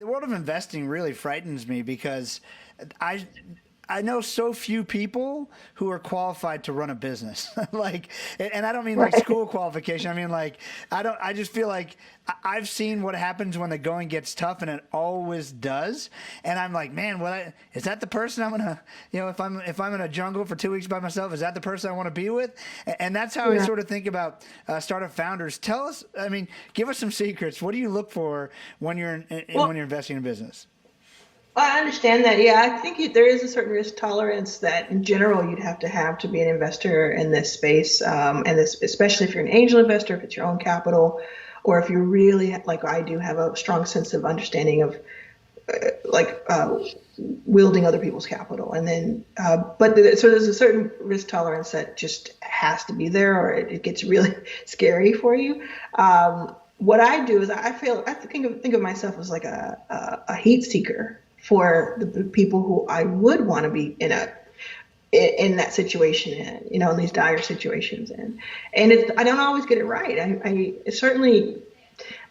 The world of investing really frightens me because I I know so few people who are qualified to run a business. Like, and I don't mean like Right. school qualification. I mean like I don't. I just feel like I've seen what happens when the going gets tough, and it always does. And I'm like, man, is that the person I'm gonna, if I'm in a jungle for 2 weeks by myself, is that the person I want to be with? And that's how I Yeah. sort of think about startup founders. Tell us, I mean, give us some secrets. What do you look for when Well, when you're investing in business? I understand that. Yeah, I think there is a certain risk tolerance that, in general, you'd have to be an investor in this space, and this, especially if you're an angel investor, if it's your own capital, or if you really, like I do, have a strong sense of understanding of like wielding other people's capital. And then, so there's a certain risk tolerance that just has to be there, or it gets really scary for you. What I do is I think of myself as like a heat seeker for the people who I would want to be in that situation in these dire situations and I don't always get it right. I certainly,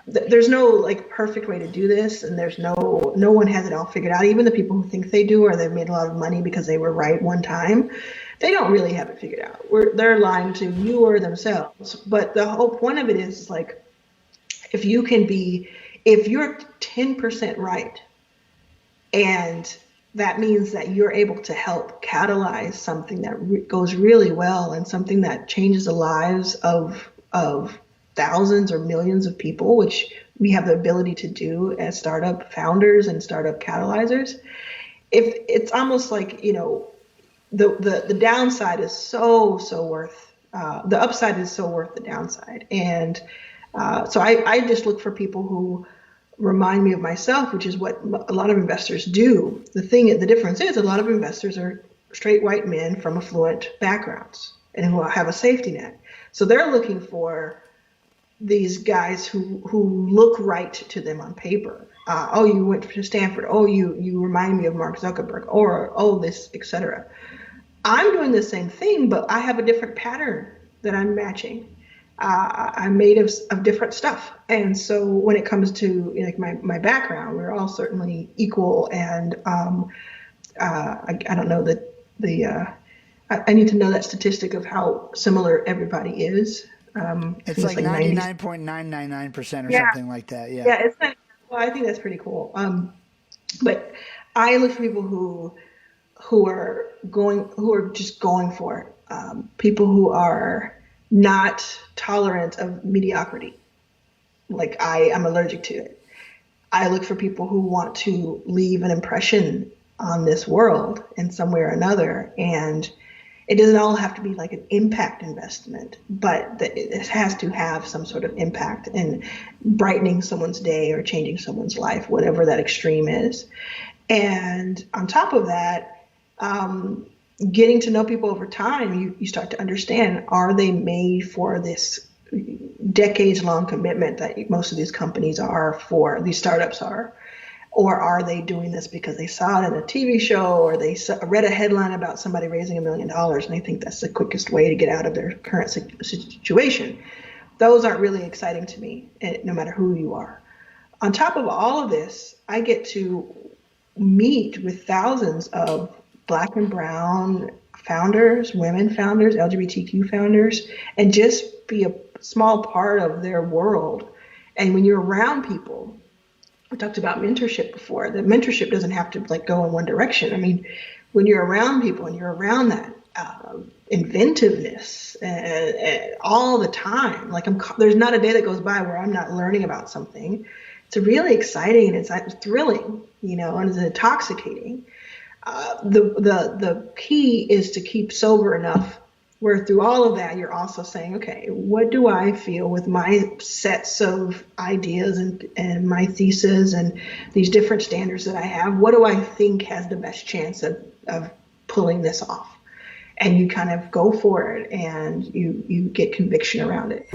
there's no like perfect way to do this, and there's no one has it all figured out. Even the people who think they do, or they've made a lot of money because they were right one time, they don't really have it figured out. They're lying to you or themselves. But the whole point of it is like, if you can be, if you're 10% right, and that means that you're able to help catalyze something that goes really well, and something that changes the lives of thousands or millions of people, which we have the ability to do as startup founders and startup catalyzers. If it's almost like, the downside is so worth, the upside is so worth the downside. And so I just look for people who remind me of myself, which is what a lot of investors do. The difference is, a lot of investors are straight white men from affluent backgrounds and who have a safety net. So they're looking for these guys who look right to them on paper. Oh, you went to Stanford. Oh, you remind me of Mark Zuckerberg, or oh, this, etc. I'm doing the same thing, but I have a different pattern that I'm matching. I'm made of different stuff, and so when it comes to, like, my background, we're all certainly equal. And I don't know that I need to know that statistic of how similar everybody is. I It's think it's like like 90. 99.999% or Yeah, something like that. Yeah. yeah, it's not, well, I think that's pretty cool. But I look for people who are just going for it. People who are not tolerant of mediocrity. Like, I'm allergic to it. I look for people who want to leave an impression on this world in some way or another. And it doesn't all have to be like an impact investment, but it has to have some sort of impact in brightening someone's day or changing someone's life, whatever that extreme is. And on top of that, getting to know people over time, you start to understand, are they made for this decades long commitment that most of these companies are, for these startups are? Or are they doing this because they saw it in a TV show, or they read a headline about somebody raising $1 million and they think that's the quickest way to get out of their current situation? Those aren't really exciting to me, no matter who you are. On top of all of this, I get to meet with thousands of Black and brown founders, women founders, LGBTQ founders, and just be a small part of their world. And when you're around people, we talked about mentorship before. The mentorship doesn't have to like go in one direction. I mean, when you're around people and you're around that inventiveness all the time, like, there's not a day that goes by where I'm not learning about something. It's really exciting, and it's thrilling, and it's intoxicating. The key is to keep sober enough where through all of that, you're also saying, okay, what do I feel with my sets of ideas and my thesis and these different standards that I have? What do I think has the best chance of pulling this off? And you kind of go for it, and you get conviction around it.